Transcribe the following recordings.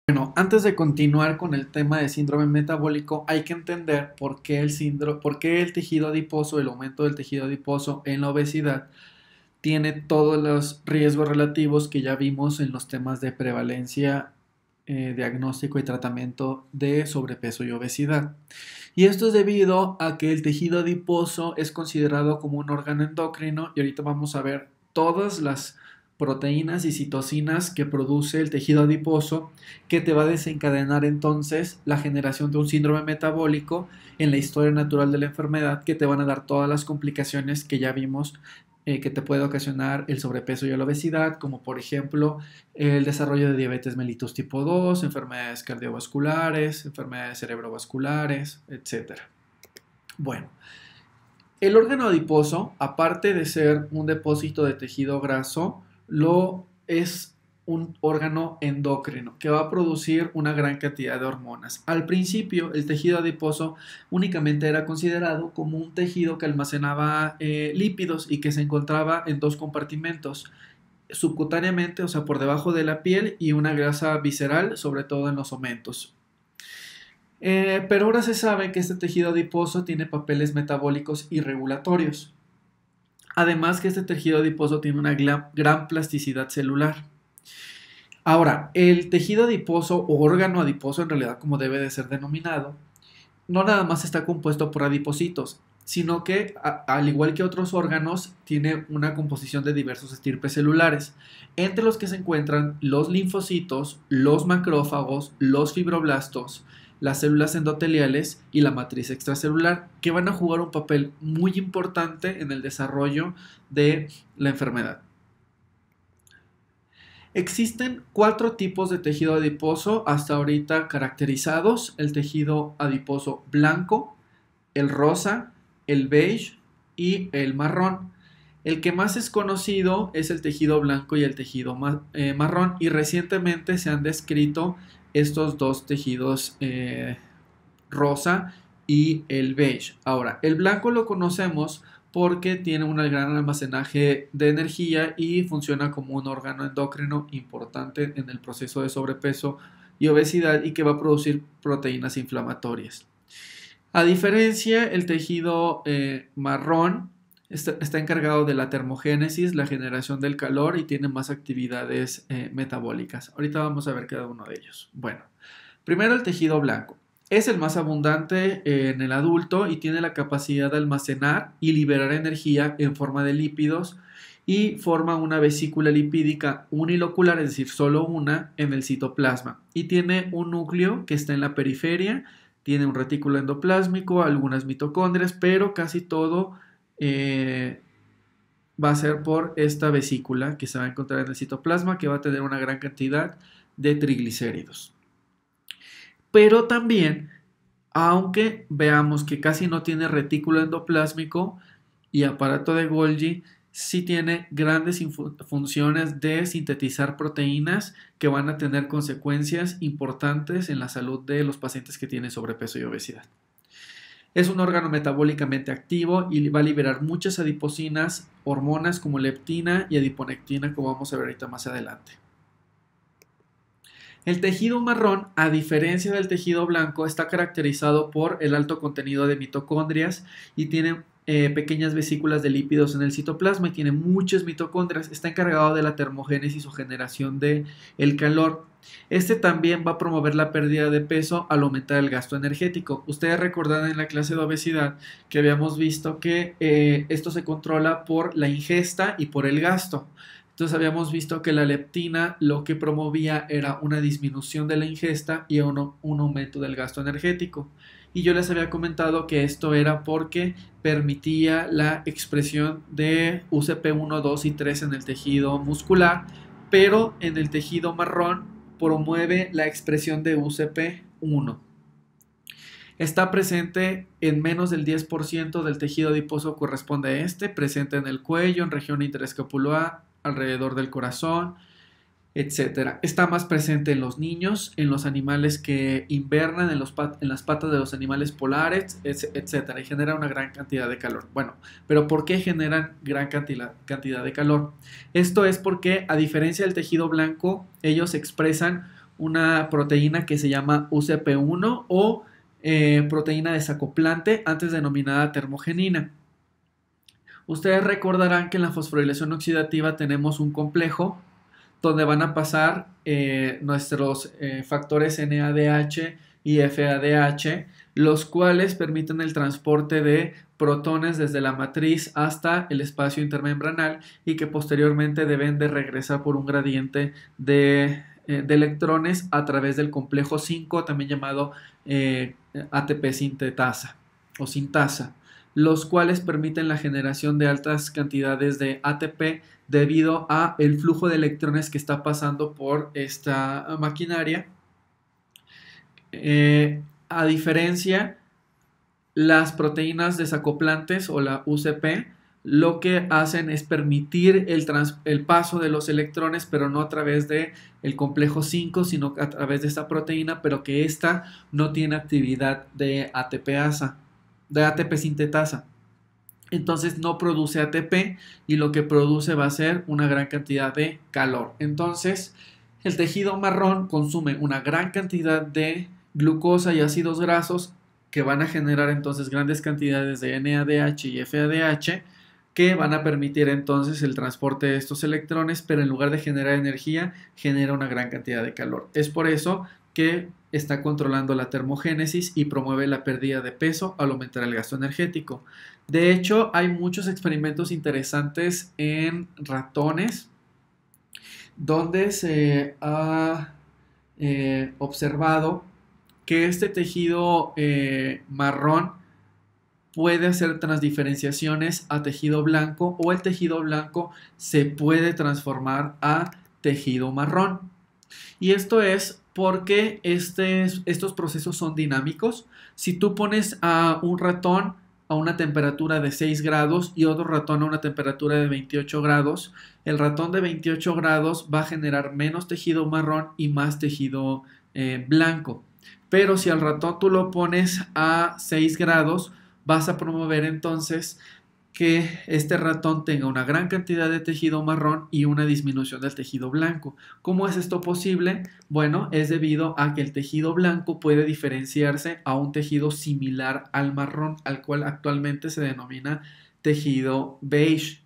Bueno, antes de continuar con el tema de síndrome metabólico, hay que entender por qué el tejido adiposo, el aumento del tejido adiposo en la obesidad, tiene todos los riesgos relativos que ya vimos en los temas de prevalencia, diagnóstico y tratamiento de sobrepeso y obesidad. Y esto es debido a que el tejido adiposo es considerado como un órgano endocrino y ahorita vamos a ver todas las proteínas y citocinas que produce el tejido adiposo que te va a desencadenar entonces la generación de un síndrome metabólico en la historia natural de la enfermedad que te van a dar todas las complicaciones que ya vimos que te puede ocasionar el sobrepeso y la obesidad, como por ejemplo el desarrollo de diabetes mellitus tipo 2, enfermedades cardiovasculares, enfermedades cerebrovasculares, etcétera. Bueno, el órgano adiposo, aparte de ser un depósito de tejido graso, lo es un órgano endocrino que va a producir una gran cantidad de hormonas. Al principio, el tejido adiposo únicamente era considerado como un tejido que almacenaba lípidos y que se encontraba en dos compartimentos, subcutáneamente, o sea, por debajo de la piel, y una grasa visceral, sobre todo en los omentos. Pero ahora se sabe que este tejido adiposo tiene papeles metabólicos y regulatorios. Además que este tejido adiposo tiene una gran plasticidad celular. Ahora, el tejido adiposo o órgano adiposo, en realidad como debe de ser denominado, no nada más está compuesto por adipocitos, sino que al igual que otros órganos, tiene una composición de diversos estirpes celulares, entre los que se encuentran los linfocitos, los macrófagos, los fibroblastos, las células endoteliales y la matriz extracelular, que van a jugar un papel muy importante en el desarrollo de la enfermedad. Existen 4 tipos de tejido adiposo hasta ahorita caracterizados: el tejido adiposo blanco, el rosa, el beige y el marrón. El que más es conocido es el tejido blanco y el tejido marrón, y recientemente se han descrito estos dos tejidos, rosa y el beige. Ahora, el blanco lo conocemos porque tiene un gran almacenaje de energía y funciona como un órgano endocrino importante en el proceso de sobrepeso y obesidad, y que va a producir proteínas inflamatorias. A diferencia, el tejido marrón está encargado de la termogénesis, la generación del calor, y tiene más actividades metabólicas. Ahorita vamos a ver cada uno de ellos. Bueno, primero el tejido blanco. Es el más abundante en el adulto y tiene la capacidad de almacenar y liberar energía en forma de lípidos, y forma una vesícula lipídica unilocular, es decir, solo una, en el citoplasma, y tiene un núcleo que está en la periferia, tiene un retículo endoplásmico, algunas mitocondrias, pero casi todo va a ser por esta vesícula que se va a encontrar en el citoplasma, que va a tener una gran cantidad de triglicéridos. Pero también, aunque veamos que casi no tiene retículo endoplásmico y aparato de Golgi, sí tiene grandes funciones de sintetizar proteínas que van a tener consecuencias importantes en la salud de los pacientes que tienen sobrepeso y obesidad. Es un órgano metabólicamente activo y va a liberar muchas adiposinas, hormonas como leptina y adiponectina, como vamos a ver ahorita más adelante. El tejido marrón, a diferencia del tejido blanco, está caracterizado por el alto contenido de mitocondrias y tiene pequeñas vesículas de lípidos en el citoplasma y tiene muchas mitocondrias. Está encargado de la termogénesis o generación de el calor. Este también va a promover la pérdida de peso al aumentar el gasto energético. Ustedes recordarán en la clase de obesidad que habíamos visto que esto se controla por la ingesta y por el gasto. Entonces habíamos visto que la leptina lo que promovía era una disminución de la ingesta y un aumento del gasto energético. Y yo les había comentado que esto era porque permitía la expresión de UCP1, 2 y 3 en el tejido muscular, pero en el tejido marrón promueve la expresión de UCP1. Está presente en menos del 10% del tejido adiposo, corresponde a este, presente en el cuello, en región interescapular, alrededor del corazón, etcétera. Está más presente en los niños, en los animales que invernan, en las patas de los animales polares, etcétera, y genera una gran cantidad de calor. Bueno, pero ¿por qué generan gran cantidad de calor? Esto es porque, a diferencia del tejido blanco, ellos expresan una proteína que se llama UCP1 o proteína desacoplante, antes denominada termogenina. Ustedes recordarán que en la fosforilación oxidativa tenemos un complejo donde van a pasar nuestros factores NADH y FADH, los cuales permiten el transporte de protones desde la matriz hasta el espacio intermembranal y que posteriormente deben de regresar por un gradiente de electrones a través del complejo 5, también llamado ATP sintetasa o sintasa, los cuales permiten la generación de altas cantidades de ATP debido a el flujo de electrones que está pasando por esta maquinaria. A diferencia, las proteínas desacoplantes o la UCP lo que hacen es permitir el paso de los electrones, pero no a través del complejo 5, sino a través de esta proteína, pero que esta no tiene actividad de ATPasa, de ATP sintetasa. Entonces no produce ATP y lo que produce va a ser una gran cantidad de calor. Entonces el tejido marrón consume una gran cantidad de glucosa y ácidos grasos que van a generar entonces grandes cantidades de NADH y FADH que van a permitir entonces el transporte de estos electrones, pero en lugar de generar energía, genera una gran cantidad de calor. Es por eso que está controlando la termogénesis y promueve la pérdida de peso al aumentar el gasto energético. De hecho, hay muchos experimentos interesantes en ratones donde se ha observado que este tejido marrón puede hacer transdiferenciaciones a tejido blanco o el tejido blanco se puede transformar a tejido marrón. Y esto es porque estos procesos son dinámicos. Si tú pones a un ratón a una temperatura de 6 grados y otro ratón a una temperatura de 28 grados, el ratón de 28 grados va a generar menos tejido marrón y más tejido blanco. Pero si al ratón tú lo pones a 6 grados, vas a promover entonces que este ratón tenga una gran cantidad de tejido marrón y una disminución del tejido blanco. ¿Cómo es esto posible? Bueno, es debido a que el tejido blanco puede diferenciarse a un tejido similar al marrón, al cual actualmente se denomina tejido beige.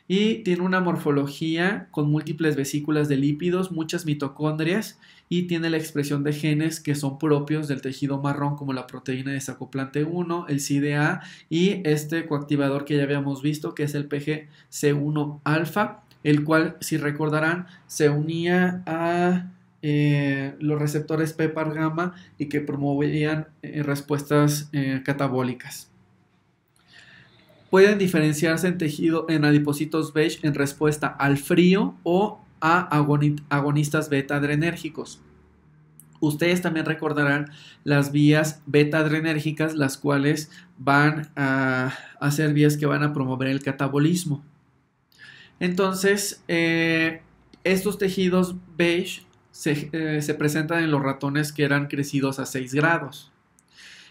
Y tiene una morfología con múltiples vesículas de lípidos, muchas mitocondrias y tiene la expresión de genes que son propios del tejido marrón como la proteína desacoplante 1, el CIDA y este coactivador que ya habíamos visto que es el PGC1 alfa, el cual, si recordarán, se unía a los receptores PPAR gamma y que promovían respuestas catabólicas. Pueden diferenciarse en adipocitos beige en respuesta al frío o a agonistas beta adrenérgicos. Ustedes también recordarán las vías beta adrenérgicas, las cuales van a ser vías que van a promover el catabolismo. Entonces, estos tejidos beige se presentan en los ratones que eran crecidos a 6 grados.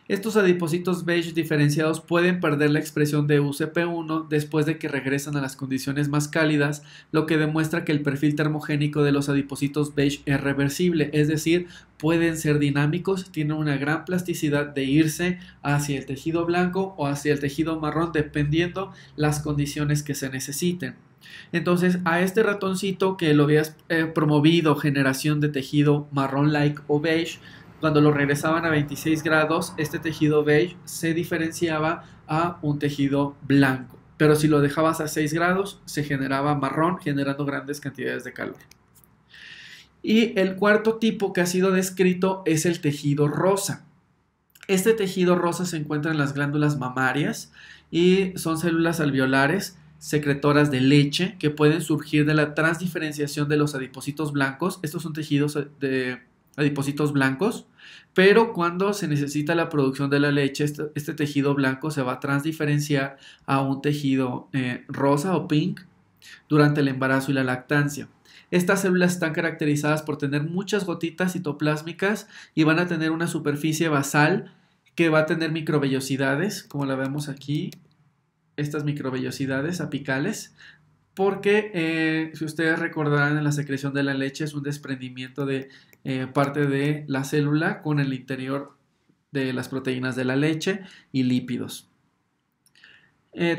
Estos adipocitos beige diferenciados pueden perder la expresión de UCP1 después de que regresan a las condiciones más cálidas, lo que demuestra que el perfil termogénico de los adipocitos beige es reversible, es decir, pueden ser dinámicos, tienen una gran plasticidad de irse hacia el tejido blanco o hacia el tejido marrón dependiendo las condiciones que se necesiten. Entonces, a este ratoncito que lo habías promovido generación de tejido marrón-like o beige, cuando lo regresaban a 26 grados, este tejido beige se diferenciaba a un tejido blanco. Pero si lo dejabas a 6 grados, se generaba marrón, generando grandes cantidades de calor. Y el cuarto tipo que ha sido descrito es el tejido rosa. Este tejido rosa se encuentra en las glándulas mamarias y son células alveolares secretoras de leche que pueden surgir de la transdiferenciación de los adipocitos blancos. Estos son tejidos de adipocitos blancos, pero cuando se necesita la producción de la leche, este tejido blanco se va a transdiferenciar a un tejido rosa o pink durante el embarazo y la lactancia. Estas células están caracterizadas por tener muchas gotitas citoplásmicas y van a tener una superficie basal que va a tener microvellosidades, como la vemos aquí, estas microvellosidades apicales, porque si ustedes recordarán en la secreción de la leche es un desprendimiento de parte de la célula con el interior de las proteínas de la leche y lípidos.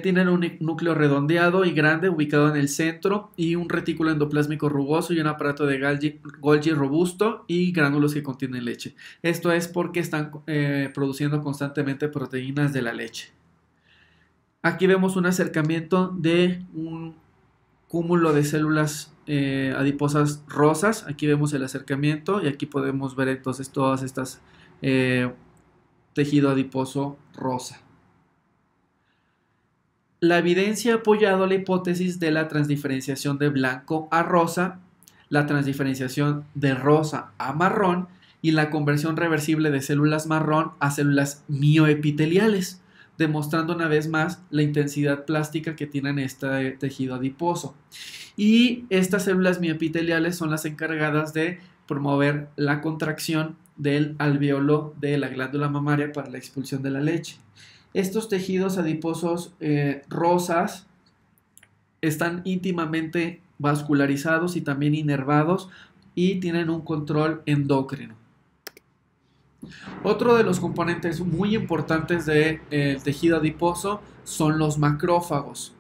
Tienen un núcleo redondeado y grande ubicado en el centro y un retículo endoplásmico rugoso y un aparato de Golgi robusto y gránulos que contienen leche. Esto es porque están produciendo constantemente proteínas de la leche. Aquí vemos un acercamiento de un cúmulo de células adiposas rosas. Aquí vemos el acercamiento y aquí podemos ver entonces todas estas tejido adiposo rosa. La evidencia ha apoyado la hipótesis de la transdiferenciación de blanco a rosa, la transdiferenciación de rosa a marrón y la conversión reversible de células marrón a células mioepiteliales, demostrando una vez más la intensidad plástica que tienen este tejido adiposo. Y estas células mioepiteliales son las encargadas de promover la contracción del alvéolo de la glándula mamaria para la expulsión de la leche. Estos tejidos adiposos rosas están íntimamente vascularizados y también inervados y tienen un control endocrino. Otro de los componentes muy importantes del tejido adiposo son los macrófagos.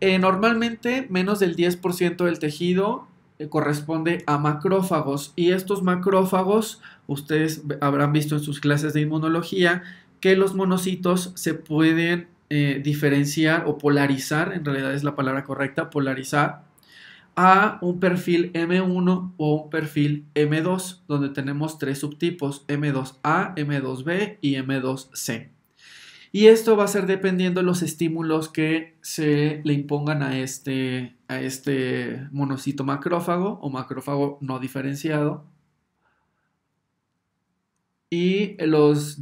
Normalmente menos del 10% del tejido corresponde a macrófagos, y estos macrófagos ustedes habrán visto en sus clases de inmunología que los monocitos se pueden diferenciar o polarizar, en realidad es la palabra correcta, polarizar, a un perfil M1 o un perfil M2, donde tenemos tres subtipos, M2A, M2B y M2C. Y esto va a ser dependiendo de los estímulos que se le impongan a este monocito macrófago o macrófago no diferenciado. Y los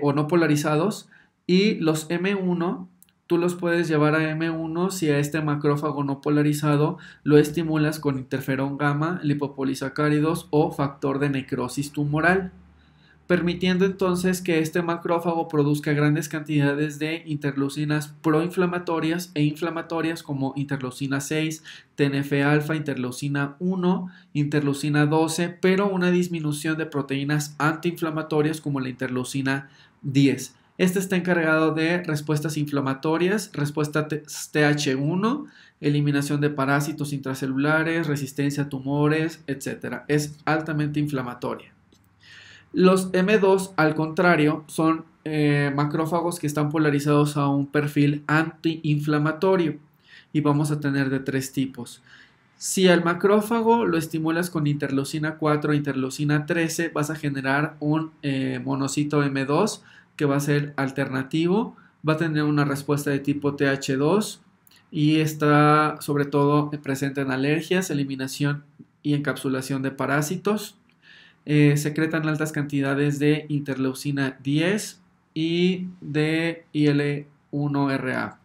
o no polarizados, y los M1 tú los puedes llevar a M1 si a este macrófago no polarizado lo estimulas con interferón gamma, lipopolisacáridos o factor de necrosis tumoral, permitiendo entonces que este macrófago produzca grandes cantidades de interleucinas proinflamatorias e inflamatorias como interleucina 6, TNF-alfa, interleucina 1, interleucina 12, pero una disminución de proteínas antiinflamatorias como la interleucina 10. Este está encargado de respuestas inflamatorias, respuesta TH1, eliminación de parásitos intracelulares, resistencia a tumores, etc. Es altamente inflamatoria. Los M2, al contrario, son macrófagos que están polarizados a un perfil antiinflamatorio y vamos a tener de tres tipos. Si al macrófago lo estimulas con interleucina 4 e interleucina 13, vas a generar un monocito M2 que va a ser alternativo, va a tener una respuesta de tipo TH2 y está sobre todo presente en alergias, eliminación y encapsulación de parásitos. Secretan altas cantidades de interleucina 10 y de IL-1RA.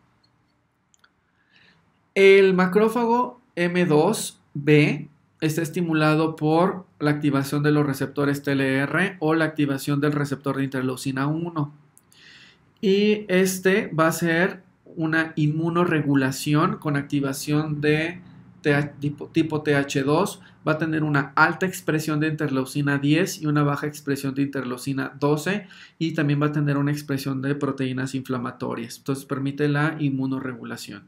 El macrófago M2B está estimulado por la activación de los receptores TLR o la activación del receptor de interleucina 1. Y este va a ser una inmunoregulación con activación de tipo TH2, va a tener una alta expresión de interleucina 10 y una baja expresión de interleucina 12 y también va a tener una expresión de proteínas inflamatorias. Entonces permite la inmunoregulación.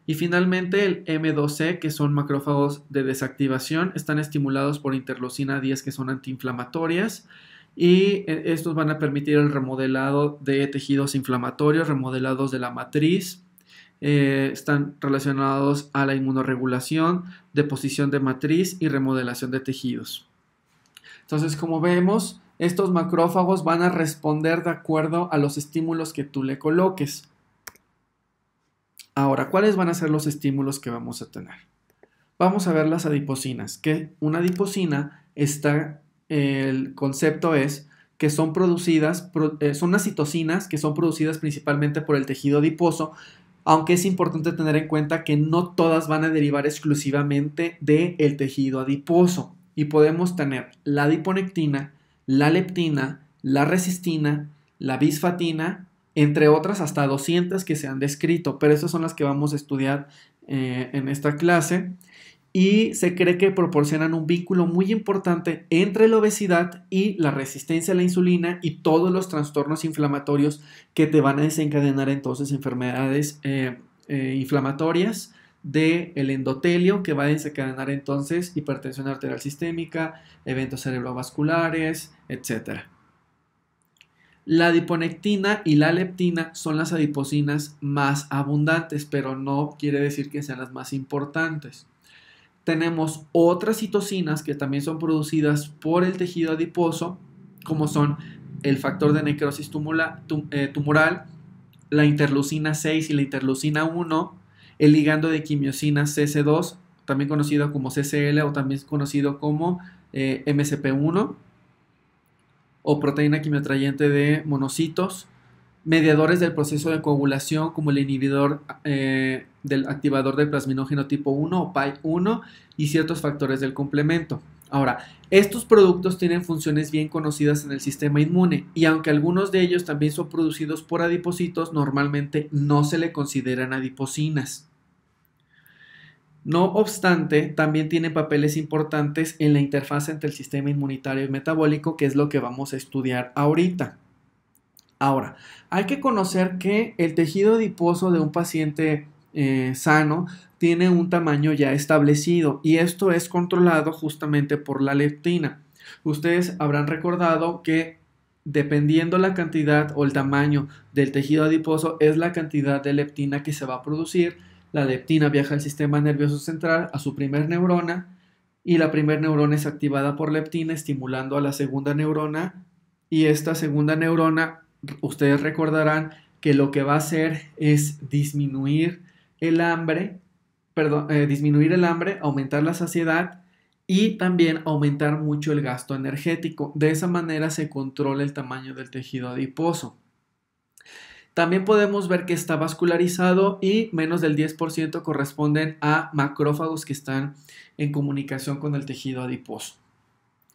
Y finalmente el M2C, que son macrófagos de desactivación, están estimulados por interleucina 10 que son antiinflamatorias y estos van a permitir el remodelado de tejidos inflamatorios, remodelados de la matriz. Están relacionados a la inmunoregulación, deposición de matriz y remodelación de tejidos. Entonces, como vemos, estos macrófagos van a responder de acuerdo a los estímulos que tú le coloques. Ahora, ¿cuáles van a ser los estímulos que vamos a tener? Vamos a ver las adiposinas, que una adiposina el concepto es que son producidas, son unas citocinas que son producidas principalmente por el tejido adiposo, aunque es importante tener en cuenta que no todas van a derivar exclusivamente del tejido adiposo. Y podemos tener la adiponectina, la leptina, la resistina, la bisfatina, entre otras hasta 200 que se han descrito, pero esas son las que vamos a estudiar en esta clase. y se cree que proporcionan un vínculo muy importante entre la obesidad y la resistencia a la insulina y todos los trastornos inflamatorios que te van a desencadenar entonces enfermedades inflamatorias del endotelio, que va a desencadenar entonces hipertensión arterial sistémica, eventos cerebrovasculares, etc. La adiponectina y la leptina son las adiposinas más abundantes, pero no quiere decir que sean las más importantes. Tenemos otras citocinas que también son producidas por el tejido adiposo, como son el factor de necrosis tumoral, la interleucina 6 y la interleucina 1, el ligando de quimiosina CC2, también conocido como CCL o también conocido como MCP1, o proteína quimioatrayente de monocitos, mediadores del proceso de coagulación como el inhibidor del activador del plasminógeno tipo 1 o PAI1 y ciertos factores del complemento. Ahora, estos productos tienen funciones bien conocidas en el sistema inmune y aunque algunos de ellos también son producidos por adipocitos, normalmente no se le consideran adiposinas. No obstante, también tienen papeles importantes en la interfaz entre el sistema inmunitario y metabólico, que es lo que vamos a estudiar ahorita. Ahora, hay que conocer que el tejido adiposo de un paciente sano tiene un tamaño ya establecido y esto es controlado justamente por la leptina. Ustedes habrán recordado que dependiendo la cantidad o el tamaño del tejido adiposo es la cantidad de leptina que se va a producir. La leptina viaja al sistema nervioso central, a su primer neurona, y la primera neurona es activada por leptina estimulando a la segunda neurona, y esta segunda neurona, ustedes recordarán que lo que va a hacer es disminuir el hambre, aumentar la saciedad y también aumentar mucho el gasto energético. De esa manera se controla el tamaño del tejido adiposo. También podemos ver que está vascularizado y menos del 10% corresponden a macrófagos que están en comunicación con el tejido adiposo.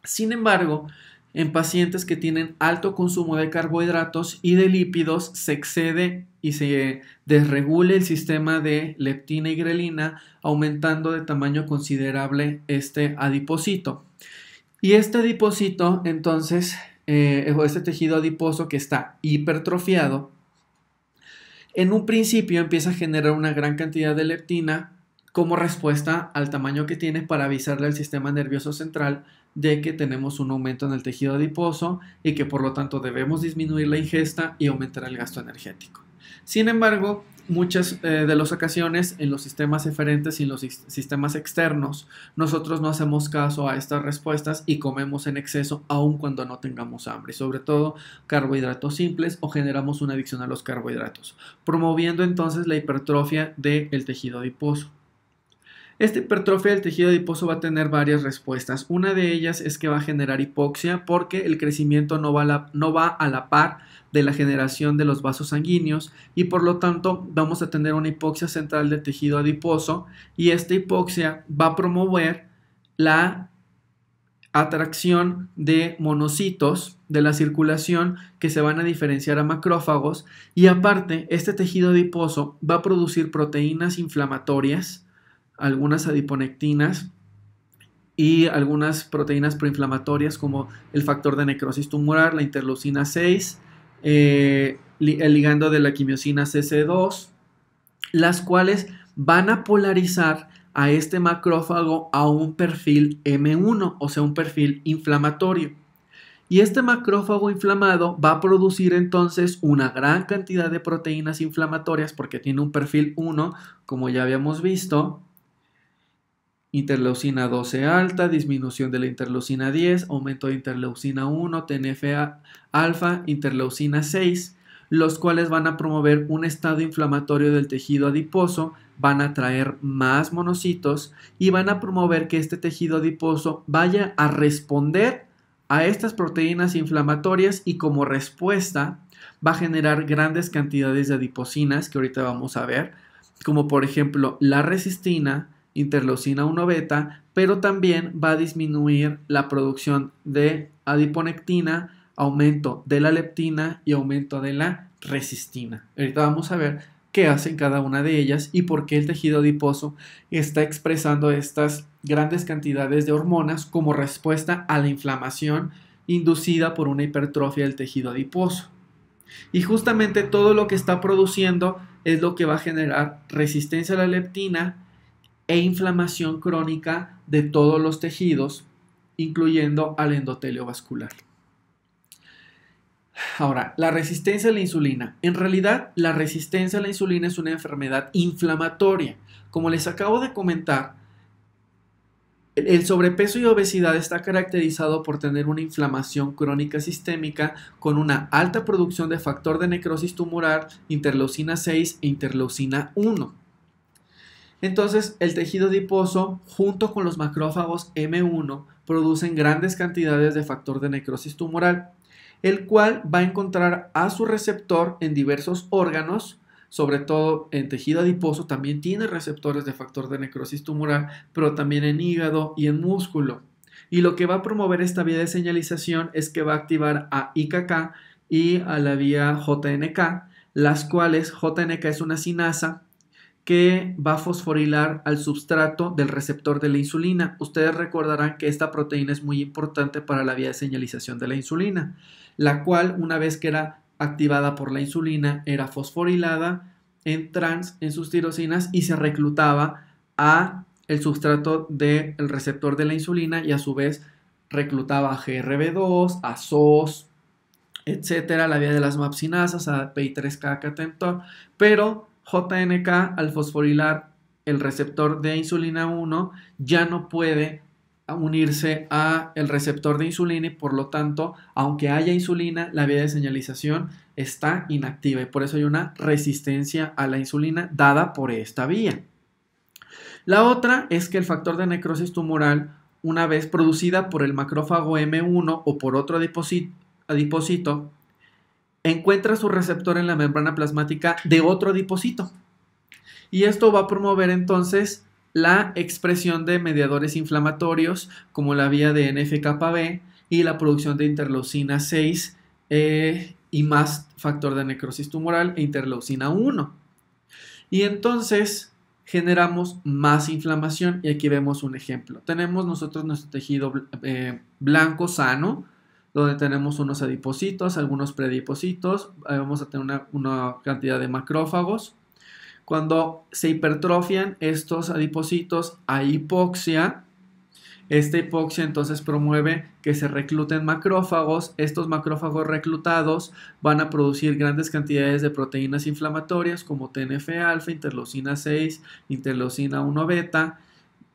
Sin embargo, en pacientes que tienen alto consumo de carbohidratos y de lípidos se excede y se desregula el sistema de leptina y grelina, aumentando de tamaño considerable este adipocito. Y este adipocito, entonces, este tejido adiposo que está hipertrofiado, en un principio empieza a generar una gran cantidad de leptina como respuesta al tamaño que tiene para avisarle al sistema nervioso central de que tenemos un aumento en el tejido adiposo y que por lo tanto debemos disminuir la ingesta y aumentar el gasto energético. Sin embargo, muchas de las ocasiones en los sistemas eferentes y en los sistemas externos nosotros no hacemos caso a estas respuestas y comemos en exceso aun cuando no tengamos hambre, sobre todo carbohidratos simples, o generamos una adicción a los carbohidratos, promoviendo entonces la hipertrofia del tejido adiposo. Esta hipertrofia del tejido adiposo va a tener varias respuestas. Una de ellas es que va a generar hipoxia porque el crecimiento no va a la par de la generación de los vasos sanguíneos y por lo tanto vamos a tener una hipoxia central del tejido adiposo y esta hipoxia va a promover la atracción de monocitos de la circulación que se van a diferenciar a macrófagos y aparte este tejido adiposo va a producir proteínas inflamatorias, algunas adiponectinas y algunas proteínas proinflamatorias como el factor de necrosis tumoral, la interleucina 6, el ligando de la quimiosina CC2, las cuales van a polarizar a este macrófago a un perfil M1, o sea, un perfil inflamatorio. Y este macrófago inflamado va a producir entonces una gran cantidad de proteínas inflamatorias porque tiene un perfil 1, como ya habíamos visto. Interleucina 12 alta, disminución de la interleucina 10, aumento de interleucina 1, TNF-alfa, interleucina 6, los cuales van a promover un estado inflamatorio del tejido adiposo, van a traer más monocitos y van a promover que este tejido adiposo vaya a responder a estas proteínas inflamatorias y como respuesta va a generar grandes cantidades de adiposinas que ahorita vamos a ver, como por ejemplo la resistina, interleucina 1 beta, pero también va a disminuir la producción de adiponectina, aumento de la leptina y aumento de la resistina. Ahorita vamos a ver qué hacen cada una de ellas y por qué el tejido adiposo está expresando estas grandes cantidades de hormonas como respuesta a la inflamación inducida por una hipertrofia del tejido adiposo. Y justamente todo lo que está produciendo es lo que va a generar resistencia a la leptina e inflamación crónica de todos los tejidos, incluyendo al endotelio vascular. Ahora, la resistencia a la insulina. En realidad, la resistencia a la insulina es una enfermedad inflamatoria. Como les acabo de comentar, el sobrepeso y obesidad está caracterizado por tener una inflamación crónica sistémica con una alta producción de factor de necrosis tumoral, interleucina 6 e interleucina 1. Entonces, el tejido adiposo, junto con los macrófagos M1, producen grandes cantidades de factor de necrosis tumoral, el cual va a encontrar a su receptor en diversos órganos, sobre todo en tejido adiposo también tiene receptores de factor de necrosis tumoral, pero también en hígado y en músculo. Y lo que va a promover esta vía de señalización es que va a activar a IKK y a la vía JNK, las cuales JNK es una cinasa que va a fosforilar al substrato del receptor de la insulina. Ustedes recordarán que esta proteína es muy importante para la vía de señalización de la insulina, la cual, una vez que era activada por la insulina, era fosforilada en en sus tirosinas y se reclutaba a el substrato del receptor de la insulina y a su vez reclutaba a GRB2, a SOS, etcétera, la vía de las mapsinasas, a PI3K catentor, pero JNK al fosforilar el receptor de insulina 1 ya no puede unirse a el receptor de insulina y por lo tanto, aunque haya insulina, la vía de señalización está inactiva y por eso hay una resistencia a la insulina dada por esta vía. La otra es que el factor de necrosis tumoral, una vez producida por el macrófago M1 o por otro adipocito, encuentra su receptor en la membrana plasmática de otro adipocito. Y esto va a promover entonces la expresión de mediadores inflamatorios como la vía de NF-κB y la producción de interleucina 6 y más factor de necrosis tumoral e interleucina 1. Y entonces generamos más inflamación y aquí vemos un ejemplo. Tenemos nosotros nuestro tejido blanco sano, donde tenemos unos adipocitos, algunos preadipocitos, vamos a tener una cantidad de macrófagos. Cuando se hipertrofian estos adipocitos, hay hipoxia. Esta hipoxia entonces promueve que se recluten macrófagos. Estos macrófagos reclutados van a producir grandes cantidades de proteínas inflamatorias como TNF-alfa, interleucina 6, interleucina 1 beta.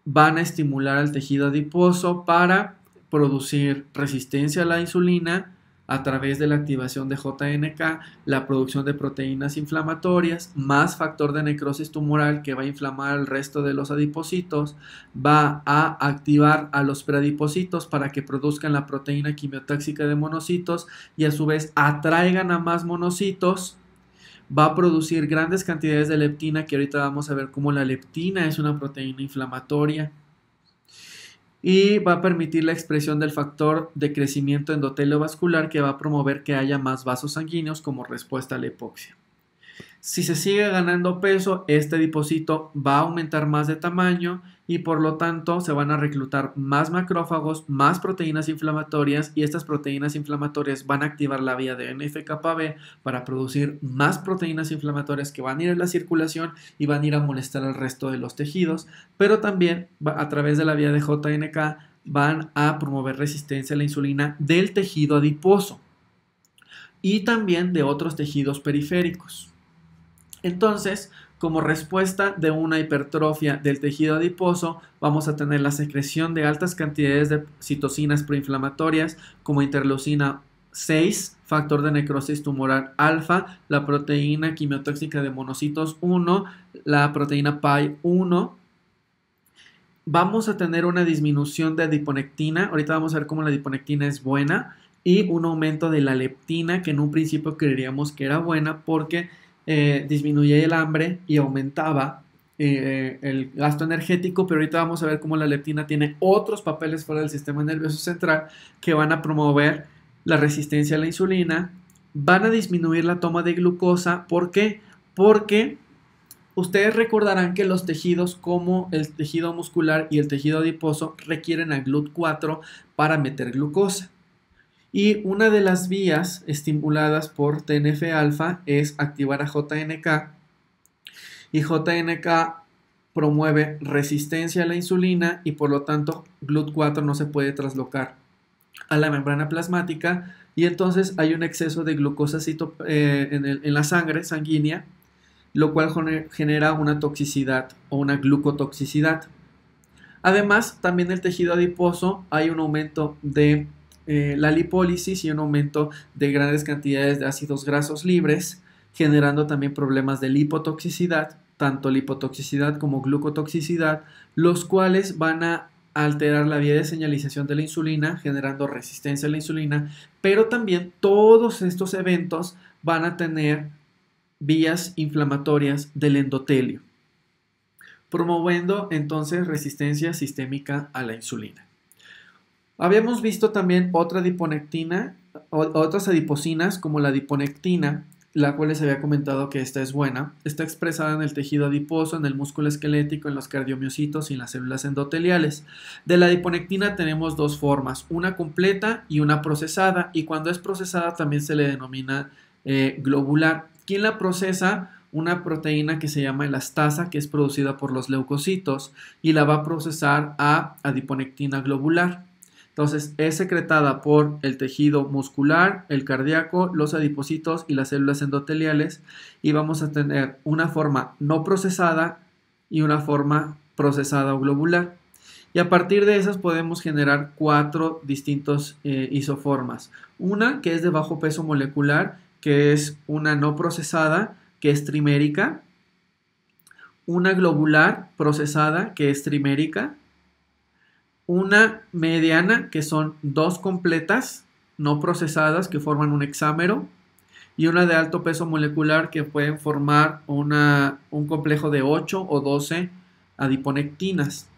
Van a estimular al tejido adiposo para producir resistencia a la insulina a través de la activación de JNK, la producción de proteínas inflamatorias, más factor de necrosis tumoral que va a inflamar el resto de los adipocitos, va a activar a los preadipocitos para que produzcan la proteína quimiotáxica de monocitos y a su vez atraigan a más monocitos. Va a producir grandes cantidades de leptina, que ahorita vamos a ver cómo la leptina es una proteína inflamatoria. Y va a permitir la expresión del factor de crecimiento endotelio vascular que va a promover que haya más vasos sanguíneos como respuesta a la hipoxia. Si se sigue ganando peso, este adipocito va a aumentar más de tamaño y por lo tanto se van a reclutar más macrófagos, más proteínas inflamatorias y estas proteínas inflamatorias van a activar la vía de NF-κB para producir más proteínas inflamatorias que van a ir a la circulación y van a ir a molestar al resto de los tejidos, pero también a través de la vía de JNK van a promover resistencia a la insulina del tejido adiposo y también de otros tejidos periféricos. Entonces, como respuesta de una hipertrofia del tejido adiposo, vamos a tener la secreción de altas cantidades de citocinas proinflamatorias como interleucina 6, factor de necrosis tumoral alfa, la proteína quimiotóxica de monocitos 1, la proteína PAI-1. Vamos a tener una disminución de adiponectina, ahorita vamos a ver cómo la adiponectina es buena, y un aumento de la leptina, que en un principio creeríamos que era buena porque disminuía el hambre y aumentaba el gasto energético, pero ahorita vamos a ver cómo la leptina tiene otros papeles fuera del sistema nervioso central que van a promover la resistencia a la insulina, van a disminuir la toma de glucosa. ¿Por qué? Porque Ustedes recordarán que los tejidos como el tejido muscular y el tejido adiposo requieren a GLUT4 para meter glucosa. Y una de las vías estimuladas por TNF-alfa es activar a JNK, y JNK promueve resistencia a la insulina y por lo tanto GLUT4 no se puede traslocar a la membrana plasmática y entonces hay un exceso de glucosa en la sangre sanguínea, lo cual genera una toxicidad o una glucotoxicidad. Además, también el tejido adiposo hay un aumento de la lipólisis y un aumento de grandes cantidades de ácidos grasos libres, generando también problemas de lipotoxicidad, tanto lipotoxicidad como glucotoxicidad, los cuales van a alterar la vía de señalización de la insulina, generando resistencia a la insulina, pero también todos estos eventos van a tener vías inflamatorias del endotelio, promoviendo entonces resistencia sistémica a la insulina. Habíamos visto también otra adiponectina, otras adiposinas como la adiponectina, la cual les había comentado que esta es buena. Está expresada en el tejido adiposo, en el músculo esquelético, en los cardiomiocitos y en las células endoteliales. De la adiponectina tenemos dos formas, una completa y una procesada, y cuando es procesada también se le denomina globular. ¿Quién la procesa? Una proteína que se llama elastasa, que es producida por los leucocitos, y la va a procesar a adiponectina globular. Entonces es secretada por el tejido muscular, el cardíaco, los adipocitos y las células endoteliales, y vamos a tener una forma no procesada y una forma procesada o globular. Y a partir de esas podemos generar 4 distintos isoformas. Una que es de bajo peso molecular, que es una no procesada, que es trimérica. Una globular procesada, que es trimérica. Una mediana, que son 2 completas no procesadas que forman un hexámero, y una de alto peso molecular que pueden formar un complejo de 8 o 12 adiponectinas.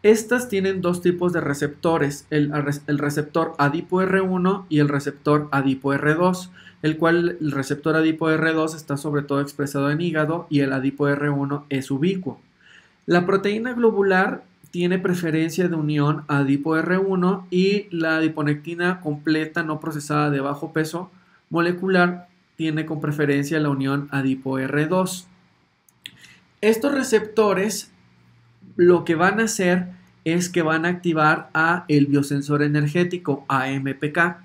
Estas tienen dos tipos de receptores, el receptor AdipoR1 y el receptor AdipoR2, el cual el receptor AdipoR2 está sobre todo expresado en hígado y el AdipoR1 es ubicuo. La proteína globular tiene preferencia de unión a AdipoR1 y la adiponectina completa no procesada de bajo peso molecular tiene con preferencia la unión AdipoR2. Estos receptores lo que van a hacer es que van a activar a el biosensor energético, AMPK.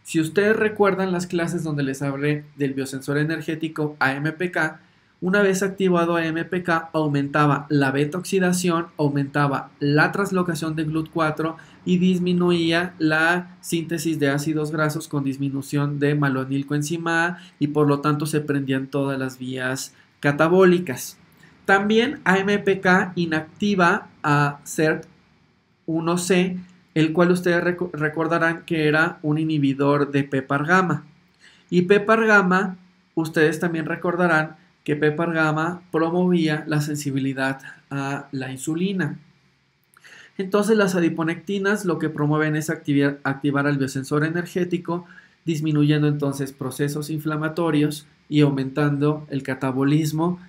Si ustedes recuerdan las clases donde les hablé del biosensor energético AMPK, una vez activado AMPK aumentaba la beta oxidación, aumentaba la translocación de GLUT4 y disminuía la síntesis de ácidos grasos con disminución de malonilcoenzima A y por lo tanto se prendían todas las vías catabólicas. También AMPK inactiva a SERT1C, el cual ustedes recordarán que era un inhibidor de PPAR-gamma. Y PPAR-gamma, ustedes también recordarán que PPAR-gamma promovía la sensibilidad a la insulina. Entonces las adiponectinas lo que promueven es activar al biosensor energético, disminuyendo entonces procesos inflamatorios y aumentando el catabolismo,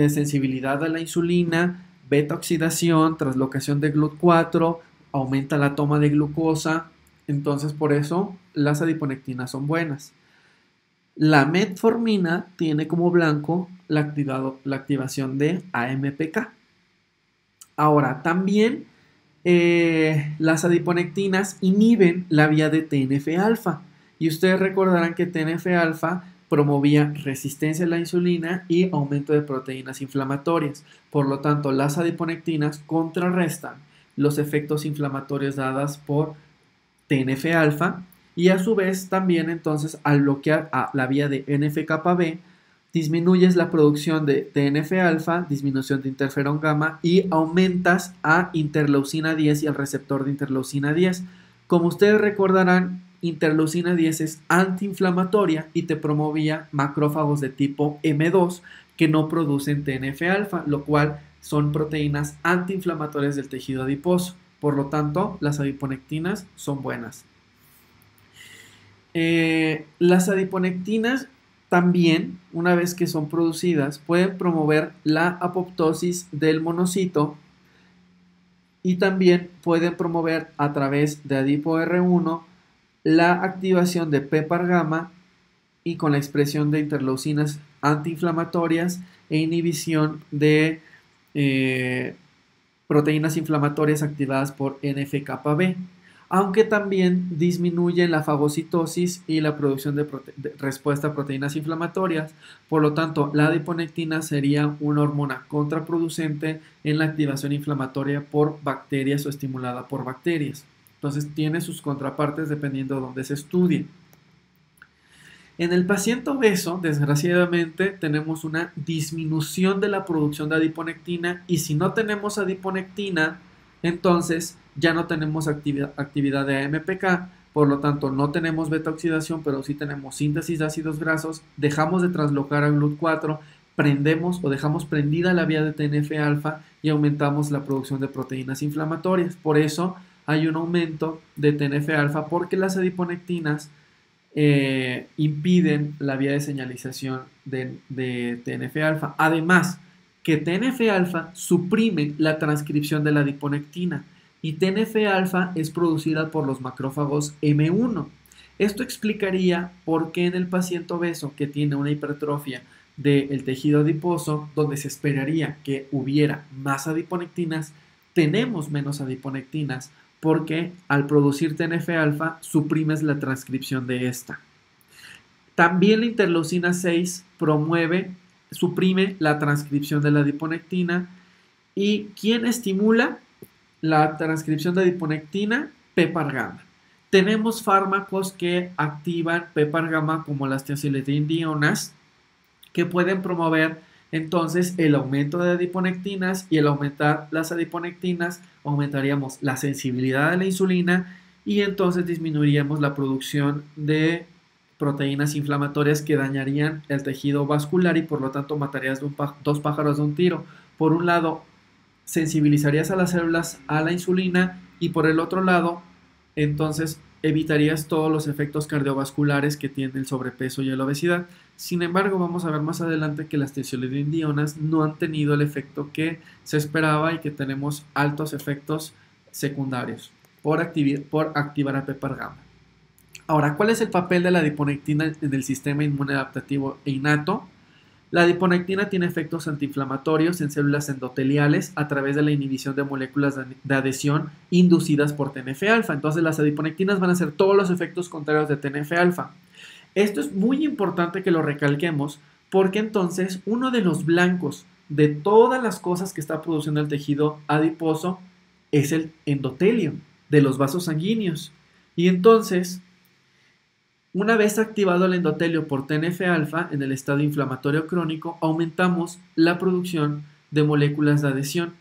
sensibilidad a la insulina, beta oxidación, translocación de GLUT4, aumenta la toma de glucosa. Entonces por eso las adiponectinas son buenas. La metformina tiene como blanco la activación de AMPK. Ahora, también las adiponectinas inhiben la vía de TNF-alfa. Y ustedes recordarán que TNF-alfa promovía resistencia a la insulina y aumento de proteínas inflamatorias. Por lo tanto, las adiponectinas contrarrestan los efectos inflamatorios dados por TNF-alfa. Y a su vez también entonces al bloquear a la vía de NF-κB disminuyes la producción de TNF-alfa, disminución de interferón gamma y aumentas a interleucina 10 y al receptor de interleucina 10. Como ustedes recordarán, interleucina 10 es antiinflamatoria y te promovía macrófagos de tipo M2 que no producen TNF-alfa, lo cual son proteínas antiinflamatorias del tejido adiposo. Por lo tanto, las adiponectinas son buenas. Las adiponectinas También, una vez que son producidas, pueden promover la apoptosis del monocito y también pueden promover a través de AdipoR1 la activación de PPAR gamma y con la expresión de interleucinas antiinflamatorias e inhibición de proteínas inflamatorias activadas por NF-κB, aunque también disminuyen la fagocitosis y la producción de respuesta a proteínas inflamatorias. Por lo tanto, la adiponectina sería una hormona contraproducente en la activación inflamatoria por bacterias o estimulada por bacterias. Entonces, tiene sus contrapartes dependiendo de dónde se estudie. En el paciente obeso, desgraciadamente, tenemos una disminución de la producción de adiponectina y si no tenemos adiponectina, entonces ya no tenemos actividad de AMPK, por lo tanto no tenemos beta oxidación, pero sí tenemos síntesis de ácidos grasos, dejamos de translocar a GLUT4, prendemos o dejamos prendida la vía de TNF-alfa y aumentamos la producción de proteínas inflamatorias. Por eso hay un aumento de TNF-alfa porque las adiponectinas impiden la vía de señalización de TNF-alfa. Además, que TNF-alfa suprime la transcripción de la adiponectina y TNF-alfa es producida por los macrófagos M1. Esto explicaría por qué en el paciente obeso que tiene una hipertrofia del tejido adiposo, donde se esperaría que hubiera más adiponectinas, tenemos menos adiponectinas, porque al producir TNF-alfa suprimes la transcripción de esta. También la interleucina 6 suprime la transcripción de la adiponectina. ¿Y quién estimula la transcripción de adiponectina? PPAR gamma. Tenemos fármacos que activan PPAR gamma como las tiazolidindionas que pueden promover entonces el aumento de adiponectinas, y al aumentar las adiponectinas aumentaríamos la sensibilidad a la insulina y entonces disminuiríamos la producción de proteínas inflamatorias que dañarían el tejido vascular y por lo tanto matarías dos pájaros de un tiro. Por un lado, sensibilizarías a las células a la insulina y por el otro lado, entonces evitarías todos los efectos cardiovasculares que tiene el sobrepeso y la obesidad. Sin embargo, vamos a ver más adelante que las tiazolidindionas no han tenido el efecto que se esperaba y que tenemos altos efectos secundarios por activar a PPAR gamma. Ahora, ¿cuál es el papel de la adiponectina en el sistema inmune adaptativo e innato? La adiponectina tiene efectos antiinflamatorios en células endoteliales a través de la inhibición de moléculas de adhesión inducidas por TNF-alfa. Entonces, las adiponectinas van a hacer todos los efectos contrarios de TNF-alfa. Esto es muy importante que lo recalquemos porque entonces uno de los blancos de todas las cosas que está produciendo el tejido adiposo es el endotelio de los vasos sanguíneos. Y entonces, una vez activado el endotelio por TNF-alfa en el estado inflamatorio crónico, aumentamos la producción de moléculas de adhesión,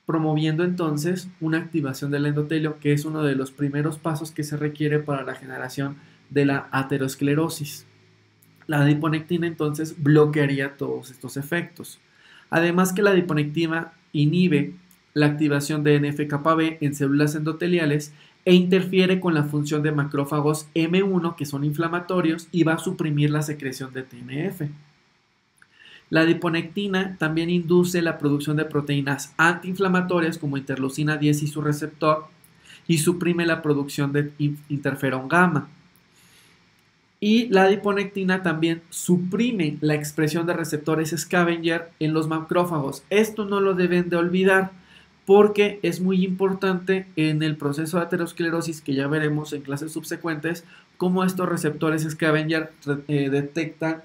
promoviendo entonces una activación del endotelio, que es uno de los primeros pasos que se requiere para la generación de la aterosclerosis. La adiponectina entonces bloquearía todos estos efectos. Además que la adiponectina inhibe la activación de NF-κB en células endoteliales e interfiere con la función de macrófagos M1 que son inflamatorios y va a suprimir la secreción de TNF. La adiponectina también induce la producción de proteínas antiinflamatorias como interleucina 10 y su receptor y suprime la producción de interferón gamma. Y la adiponectina también suprime la expresión de receptores scavenger en los macrófagos. Esto no lo deben de olvidar porque es muy importante en el proceso de aterosclerosis, que ya veremos en clases subsecuentes, cómo estos receptores scavenger detectan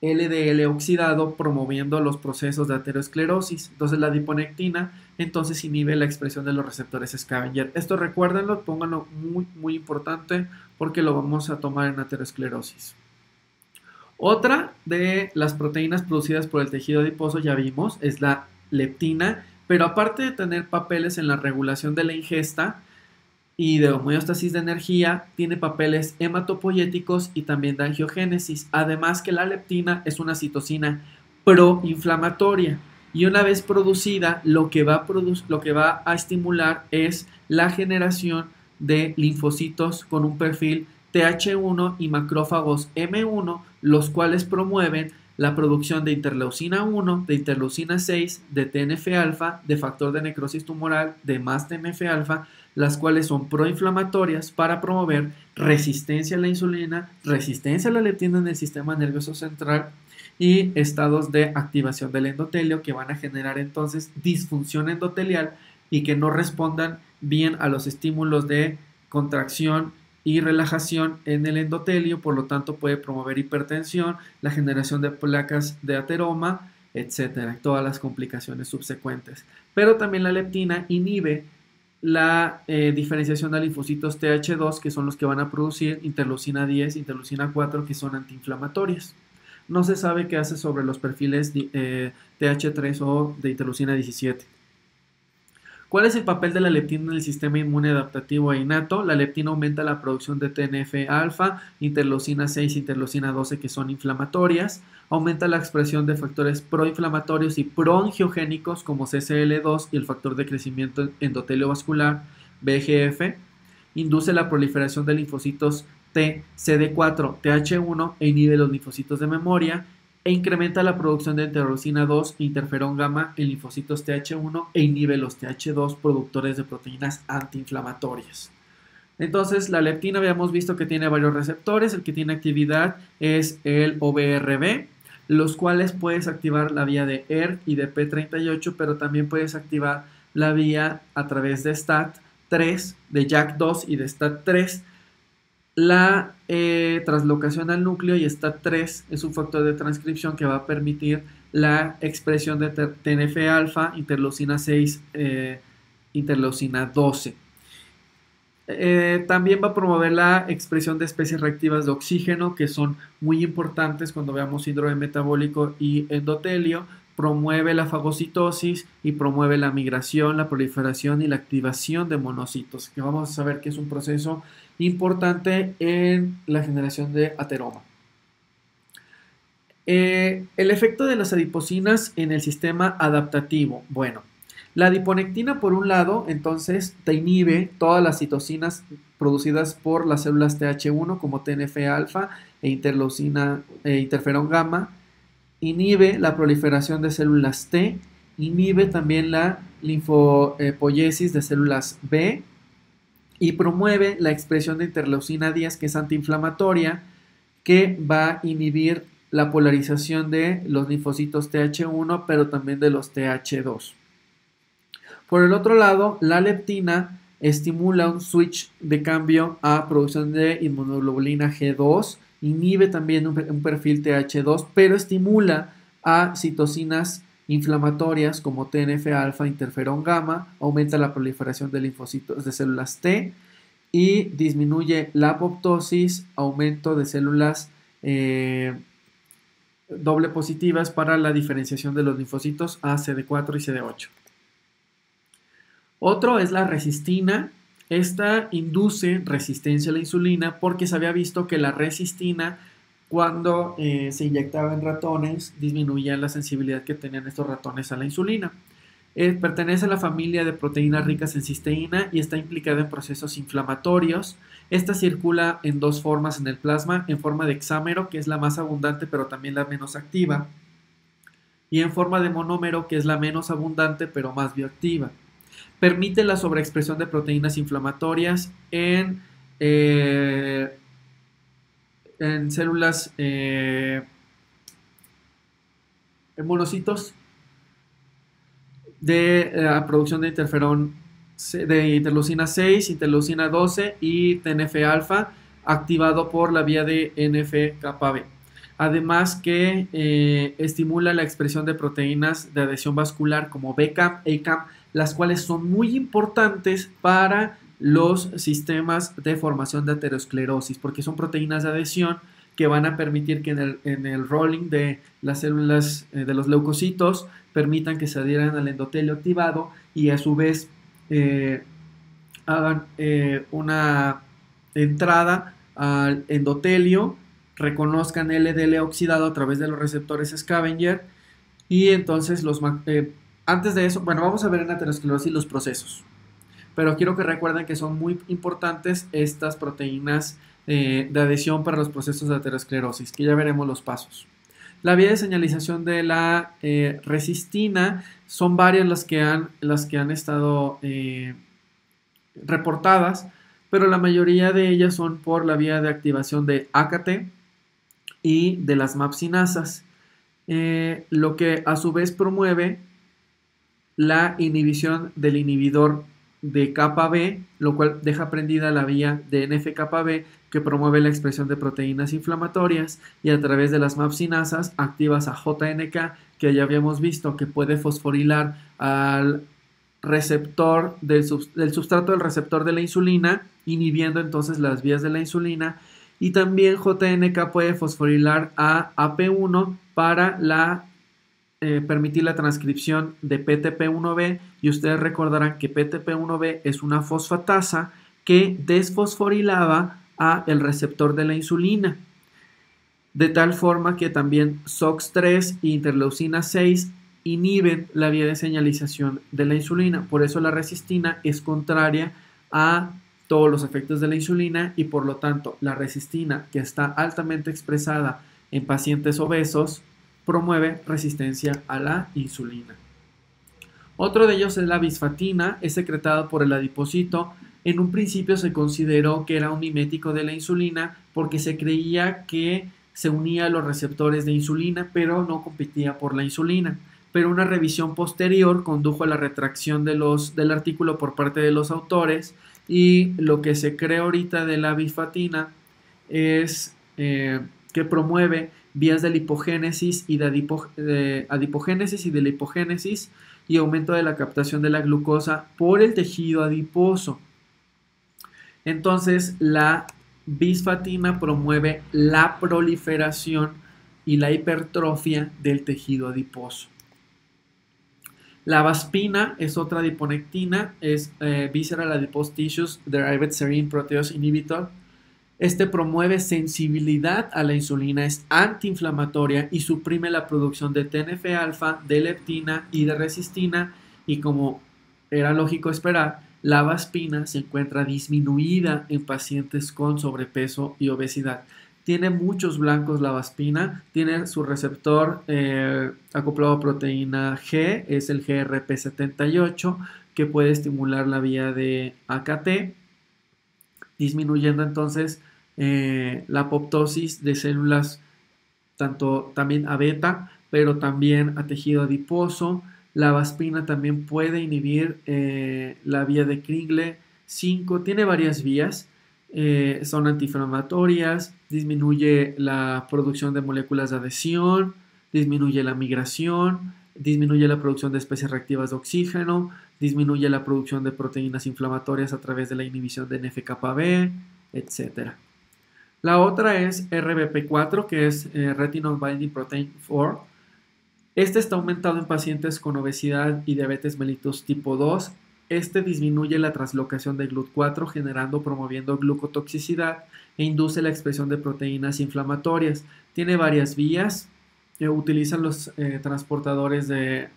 LDL oxidado promoviendo los procesos de aterosclerosis. Entonces la adiponectina entonces inhibe la expresión de los receptores scavenger. Esto recuérdenlo, pónganlo muy importante porque lo vamos a tomar en aterosclerosis. Otra de las proteínas producidas por el tejido adiposo, ya vimos, es la leptina, pero aparte de tener papeles en la regulación de la ingesta y de homeostasis de energía, tiene papeles hematopoyéticos y también de angiogénesis. Además que la leptina es una citocina proinflamatoria y una vez producida lo que va a estimular es la generación de linfocitos con un perfil TH1 y macrófagos M1, los cuales promueven la producción de interleucina 1, de interleucina 6, de TNF-alfa, de factor de necrosis tumoral, de más TNF-alfa, las cuales son proinflamatorias para promover resistencia a la insulina, resistencia a la leptina en el sistema nervioso central y estados de activación del endotelio que van a generar entonces disfunción endotelial y que no respondan bien a los estímulos de contracción y relajación en el endotelio, por lo tanto puede promover hipertensión, la generación de placas de ateroma, etcétera, todas las complicaciones subsecuentes. Pero también la leptina inhibe la diferenciación de linfocitos TH2, que son los que van a producir interleucina 10, interleucina 4, que son antiinflamatorias. No se sabe qué hace sobre los perfiles TH3 o de interleucina 17. ¿Cuál es el papel de la leptina en el sistema inmune adaptativo e innato? La leptina aumenta la producción de TNF-alfa, interleucina 6, interleucina 12, que son inflamatorias. Aumenta la expresión de factores proinflamatorios y proangiogénicos como CCL2 y el factor de crecimiento endotelio vascular, VEGF. Induce la proliferación de linfocitos T, CD4, TH1 e inhibe los linfocitos de memoria. E incrementa la producción de interleucina 2 e interferón gamma en linfocitos TH1 e inhibe los TH2 productores de proteínas antiinflamatorias. Entonces, la leptina habíamos visto que tiene varios receptores. El que tiene actividad es el OBRB, los cuales puedes activar la vía de ERK y de P38, pero también puedes activar la vía a través de STAT3, de JAK2 y de STAT3. La translocación al núcleo y STAT3 es un factor de transcripción que va a permitir la expresión de TNF-alfa, interleucina 6, interleucina 12. También va a promover la expresión de especies reactivas de oxígeno, que son muy importantes cuando veamos síndrome metabólico y endotelio. Promueve la fagocitosis y promueve la migración, la proliferación y la activación de monocitos, que vamos a saber que es un proceso importante en la generación de ateroma. El efecto de las adipocinas en el sistema adaptativo. Bueno, la adiponectina por un lado, entonces te inhibe todas las citocinas producidas por las células TH1 como TNF-alfa e interferón gamma. Inhibe la proliferación de células T, inhibe también la linfopoiesis de células B y promueve la expresión de interleucina 10, que es antiinflamatoria, que va a inhibir la polarización de los linfocitos TH1, pero también de los TH2. Por el otro lado, la leptina estimula un switch de cambio a producción de inmunoglobulina G2, inhibe también un perfil TH2, pero estimula a citocinas inflamatorias como TNF-alfa, interferón gamma, aumenta la proliferación de linfocitos de células T y disminuye la apoptosis, aumento de células doble positivas para la diferenciación de los linfocitos a CD4 y CD8. Otro es la resistina. Esta induce resistencia a la insulina porque se había visto que la resistina, cuando se inyectaba en ratones, disminuía la sensibilidad que tenían estos ratones a la insulina. Pertenece a la familia de proteínas ricas en cisteína y está implicada en procesos inflamatorios. Esta circula en dos formas en el plasma, en forma de hexámero, que es la más abundante pero también la menos activa, y en forma de monómero, que es la menos abundante pero más bioactiva. Permite la sobreexpresión de proteínas inflamatorias en células, en monocitos de producción de interferón, de interleucina 6, interleucina 12 y TNF-alfa, activado por la vía de NF-kappa B. Además que estimula la expresión de proteínas de adhesión vascular como BCAM, ACAM, las cuales son muy importantes para los sistemas de formación de aterosclerosis, porque son proteínas de adhesión que van a permitir que en el rolling de las células de los leucocitos permitan que se adhieran al endotelio activado y a su vez hagan una entrada al endotelio, reconozcan LDL oxidado a través de los receptores scavenger y entonces antes de eso, bueno, vamos a ver en aterosclerosis los procesos, pero quiero que recuerden que son muy importantes estas proteínas de adhesión para los procesos de aterosclerosis, que ya veremos los pasos. La vía de señalización de la resistina son varias las que han estado reportadas, pero la mayoría de ellas son por la vía de activación de AKT y de las mapsinasas, lo que a su vez promueve la inhibición del inhibidor de kappa B, lo cual deja prendida la vía de NF-kappa B, que promueve la expresión de proteínas inflamatorias, y a través de las mapsinasas activas a JNK, que ya habíamos visto que puede fosforilar al receptor del substrato del receptor de la insulina, inhibiendo entonces las vías de la insulina, y también JNK puede fosforilar a AP1 para permitir la transcripción de PTP1B, y ustedes recordarán que PTP1B es una fosfatasa que desfosforilaba a el receptor de la insulina, de tal forma que también SOX3 e interleucina 6 inhiben la vía de señalización de la insulina. Por eso la resistina es contraria a todos los efectos de la insulina, y por lo tanto la resistina, que está altamente expresada en pacientes obesos, promueve resistencia a la insulina. Otro de ellos es la bisfatina, es secretada por el adipocito. En un principio se consideró que era un mimético de la insulina porque se creía que se unía a los receptores de insulina, pero no competía por la insulina. Pero una revisión posterior condujo a la retracción del artículo por parte de los autores, y lo que se cree ahorita de la bisfatina es que promueve vías de lipogénesis y de adipogénesis y de lipogénesis, y aumento de la captación de la glucosa por el tejido adiposo. Entonces, la bisfatina promueve la proliferación y la hipertrofia del tejido adiposo. La vaspina es otra adiponectina, es Visceral Adipose Tissues Derived Serine Protease Inhibitor. Este promueve sensibilidad a la insulina, es antiinflamatoria y suprime la producción de TNF-alfa, de leptina y de resistina, y como era lógico esperar, la vaspina se encuentra disminuida en pacientes con sobrepeso y obesidad. Tiene muchos blancos la vaspina, tiene su receptor acoplado a proteína G, es el GRP78, que puede estimular la vía de AKT, disminuyendo entonces la apoptosis de células también a beta, pero también a tejido adiposo. La vaspina también puede inhibir la vía de Kringle 5, tiene varias vías, son antiinflamatorias, disminuye la producción de moléculas de adhesión, disminuye la migración, disminuye la producción de especies reactivas de oxígeno, disminuye la producción de proteínas inflamatorias a través de la inhibición de NF-kappa B, etc. La otra es RBP4, que es Retinol Binding Protein 4. Este está aumentado en pacientes con obesidad y diabetes mellitus tipo 2. Este disminuye la translocación de GLUT4, promoviendo glucotoxicidad, e induce la expresión de proteínas inflamatorias. Tiene varias vías. Utilizan los transportadores de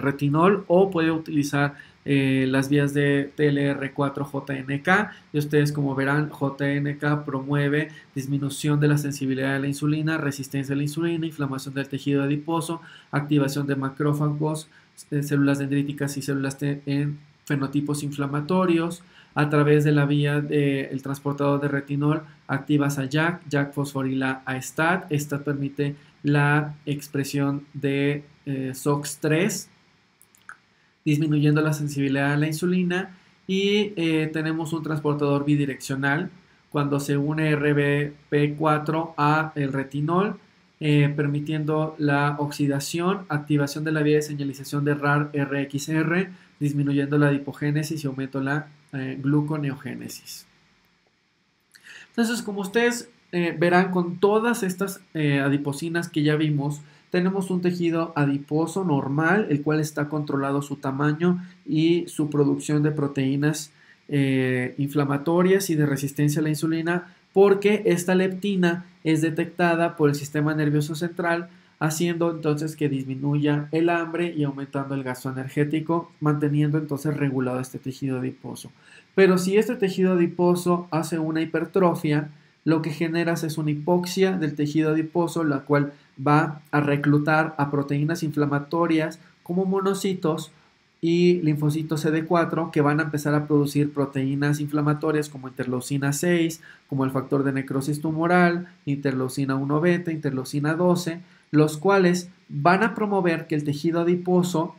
retinol, o puede utilizar las vías de TLR4-JNK, y ustedes, como verán, JNK promueve disminución de la sensibilidad a la insulina, resistencia a la insulina, inflamación del tejido adiposo, activación de macrófagos, células dendríticas y células en fenotipos inflamatorios. A través de la vía del transportador de retinol activas a JAK fosforila a STAT. STAT permite la expresión de SOX3, disminuyendo la sensibilidad a la insulina, y tenemos un transportador bidireccional cuando se une RBP4 a el retinol, permitiendo la oxidación, activación de la vía de señalización de RAR-RXR, disminuyendo la adipogénesis y aumento la gluconeogénesis. Entonces, como ustedes verán, con todas estas adiposinas que ya vimos, tenemos un tejido adiposo normal, el cual está controlado su tamaño y su producción de proteínas inflamatorias y de resistencia a la insulina, porque esta leptina es detectada por el sistema nervioso central, haciendo entonces que disminuya el hambre y aumentando el gasto energético, manteniendo entonces regulado este tejido adiposo. Pero si este tejido adiposo hace una hipertrofia, lo que generas es una hipoxia del tejido adiposo, la cual va a reclutar a proteínas inflamatorias como monocitos y linfocitos CD4 que van a empezar a producir proteínas inflamatorias como interleucina 6, como el factor de necrosis tumoral, interleucina 1 beta, interleucina 12, los cuales van a promover que el tejido adiposo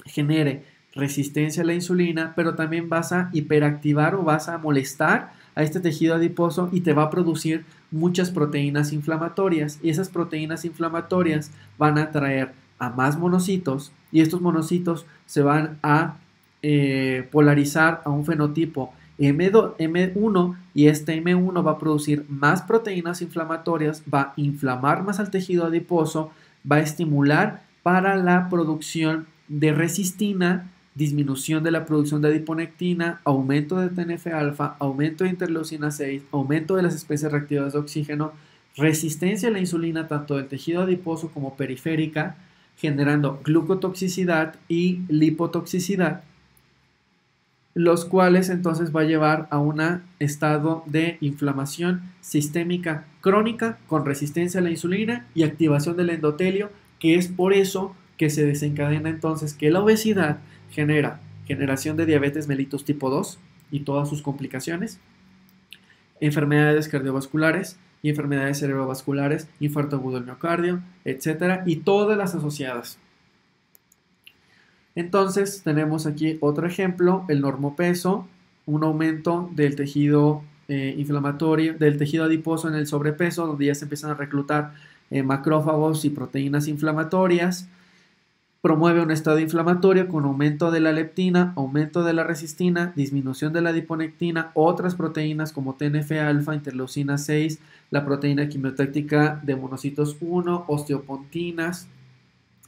genere resistencia a la insulina, pero también vas a hiperactivar o vas a molestar a este tejido adiposo y te va a producir muchas proteínas inflamatorias, y esas proteínas inflamatorias van a atraer a más monocitos y estos monocitos se van a polarizar a un fenotipo M1 y este M1 va a producir más proteínas inflamatorias, va a inflamar más al tejido adiposo, va a estimular para la producción de resistina, disminución de la producción de adiponectina, aumento de TNF-alfa, aumento de interleucina 6, aumento de las especies reactivas de oxígeno, resistencia a la insulina tanto del tejido adiposo como periférica, generando glucotoxicidad y lipotoxicidad, los cuales entonces va a llevar a un estado de inflamación sistémica crónica con resistencia a la insulina y activación del endotelio, que es por eso que se desencadena entonces que la obesidad genera generación de diabetes mellitus tipo 2 y todas sus complicaciones, enfermedades cardiovasculares y enfermedades cerebrovasculares, infarto agudo del miocardio, etcétera, y todas las asociadas. Entonces tenemos aquí otro ejemplo, el normopeso, un aumento del tejido inflamatorio, del tejido adiposo en el sobrepeso, donde ya se empiezan a reclutar macrófagos y proteínas inflamatorias, promueve un estado inflamatorio con aumento de la leptina, aumento de la resistina, disminución de la adiponectina, otras proteínas como TNF-alfa, interleucina 6, la proteína quimiotáctica de monocitos 1, osteopontinas,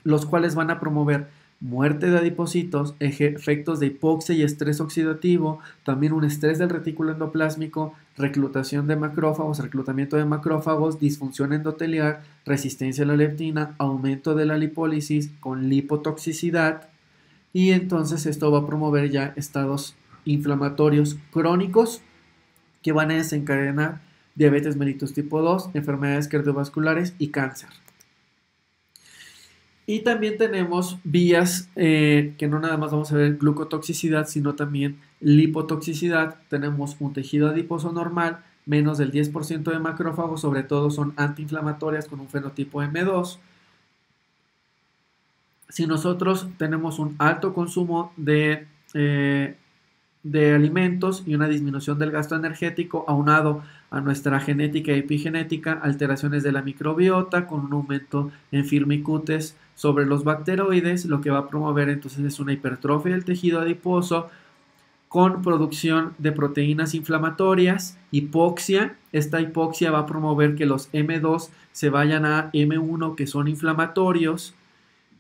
los cuales van a promover muerte de adipocitos, efectos de hipoxia y estrés oxidativo, también un estrés del retículo endoplásmico, reclutación de macrófagos, reclutamiento de macrófagos, disfunción endoteliar, resistencia a la leptina, aumento de la lipólisis con lipotoxicidad, y entonces esto va a promover ya estados inflamatorios crónicos que van a desencadenar diabetes mellitus tipo 2, enfermedades cardiovasculares y cáncer. Y también tenemos vías que no nada más vamos a ver glucotoxicidad, sino también lipotoxicidad. Tenemos un tejido adiposo normal, menos del 10% de macrófagos, sobre todo son antiinflamatorias con un fenotipo M2. Si nosotros tenemos un alto consumo de alimentos y una disminución del gasto energético aunado a nuestra genética y epigenética, alteraciones de la microbiota con un aumento en firmicutes sobre los bacteroides, lo que va a promover entonces es una hipertrofia del tejido adiposo con producción de proteínas inflamatorias, hipoxia. Esta hipoxia va a promover que los M2 se vayan a M1 que son inflamatorios.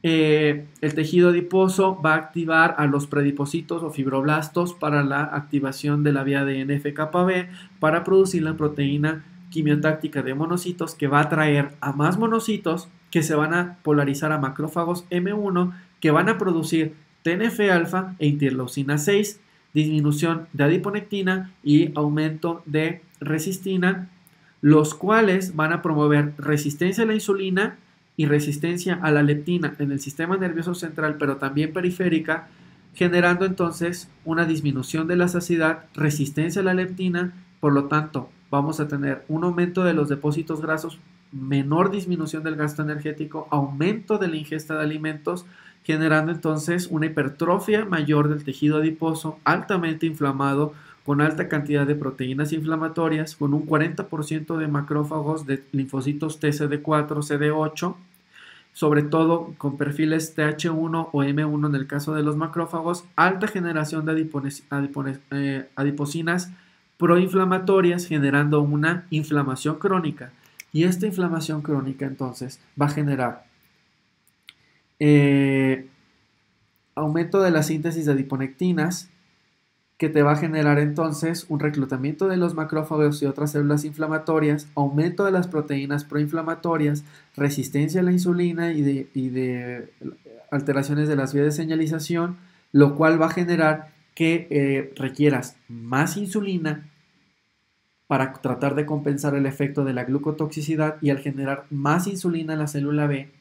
El tejido adiposo va a activar a los predipocitos o fibroblastos para la activación de la vía de NF-κB para producir la proteína quimiotáctica de monocitos que va a atraer a más monocitos que se van a polarizar a macrófagos M1 que van a producir TNF-alfa e interleucina 6, disminución de adiponectina y aumento de resistina, los cuales van a promover resistencia a la insulina y resistencia a la leptina en el sistema nervioso central, pero también periférica, generando entonces una disminución de la saciedad, resistencia a la leptina, por lo tanto vamos a tener un aumento de los depósitos grasos, menor disminución del gasto energético, aumento de la ingesta de alimentos, generando entonces una hipertrofia mayor del tejido adiposo, altamente inflamado, con alta cantidad de proteínas inflamatorias, con un 40% de macrófagos de linfocitos TCD4, CD8, sobre todo con perfiles TH1 o M1 en el caso de los macrófagos, alta generación de adiposinas proinflamatorias, generando una inflamación crónica. Y esta inflamación crónica entonces va a generar aumento de la síntesis de adiponectinas, que te va a generar entonces un reclutamiento de los macrófagos y otras células inflamatorias, aumento de las proteínas proinflamatorias, resistencia a la insulina y de alteraciones de las vías de señalización, lo cual va a generar que requieras más insulina para tratar de compensar el efecto de la glucotoxicidad, y al generar más insulina en la célula B,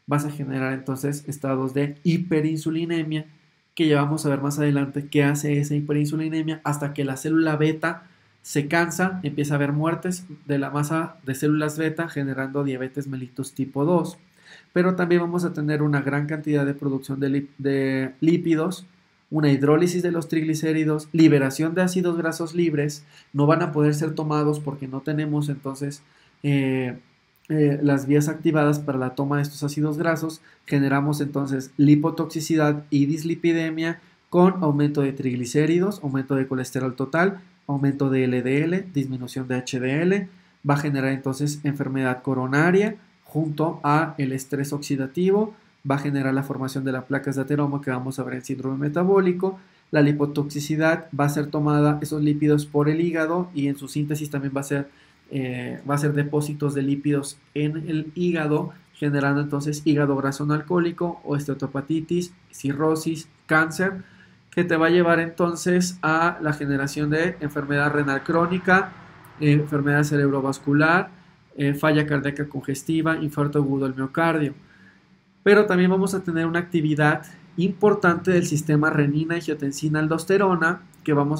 vas a generar entonces estados de hiperinsulinemia, que ya vamos a ver más adelante qué hace esa hiperinsulinemia, hasta que la célula beta se cansa, empieza a haber muertes de la masa de células beta, generando diabetes mellitus tipo 2. Pero también vamos a tener una gran cantidad de producción de lípidos, una hidrólisis de los triglicéridos, liberación de ácidos grasos libres, no van a poder ser tomados porque no tenemos entonces las vías activadas para la toma de estos ácidos grasos. Generamos entonces lipotoxicidad y dislipidemia con aumento de triglicéridos, aumento de colesterol total, aumento de LDL, disminución de HDL, va a generar entonces enfermedad coronaria junto a el estrés oxidativo, va a generar la formación de las placas de ateroma que vamos a ver en síndrome metabólico. La lipotoxicidad va a ser tomada esos lípidos por el hígado, y en su síntesis también va a ser depósitos de lípidos en el hígado, generando entonces hígado graso no alcohólico o esteatopatitis, cirrosis, cáncer, que te va a llevar entonces a la generación de enfermedad renal crónica, enfermedad cerebrovascular, falla cardíaca congestiva, infarto agudo del miocardio. Pero también vamos a tener una actividad importante del sistema renina, angiotensina, aldosterona,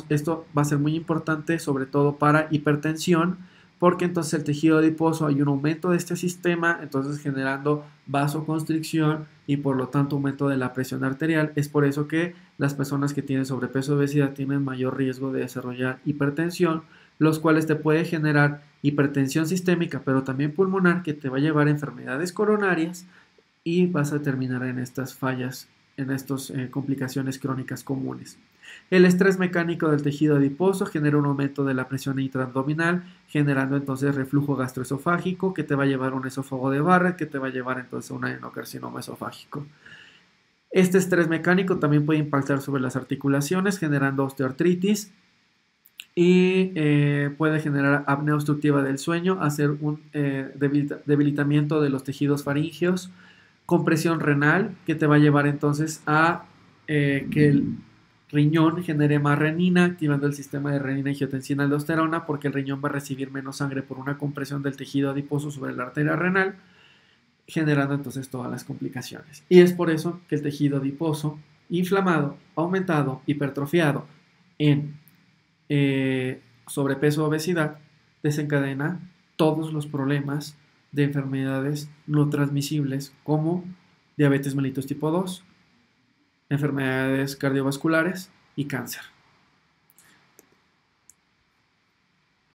esto va a ser muy importante sobre todo para hipertensión, porque entonces el tejido adiposo, hay un aumento de este sistema, entonces generando vasoconstricción y por lo tanto aumento de la presión arterial. Es por eso que las personas que tienen sobrepeso o obesidad tienen mayor riesgo de desarrollar hipertensión, los cuales te puede generar hipertensión sistémica, pero también pulmonar, que te va a llevar a enfermedades coronarias, y vas a terminar en estas fallas, en estas complicaciones crónicas comunes. El estrés mecánico del tejido adiposo genera un aumento de la presión intraabdominal, generando entonces reflujo gastroesofágico, que te va a llevar a un esófago de Barrett, que te va a llevar entonces a un adenocarcinoma esofágico. Este estrés mecánico también puede impactar sobre las articulaciones, generando osteoartritis, y puede generar apnea obstructiva del sueño, hacer un debilitamiento de los tejidos faríngeos, compresión renal, que te va a llevar entonces a que el riñón genere más renina, activando el sistema de renina, angiotensina, aldosterona, porque el riñón va a recibir menos sangre por una compresión del tejido adiposo sobre la arteria renal, generando entonces todas las complicaciones. Y es por eso que el tejido adiposo inflamado, aumentado, hipertrofiado en sobrepeso o obesidad desencadena todos los problemas de enfermedades no transmisibles como diabetes mellitus tipo 2, enfermedades cardiovasculares y cáncer.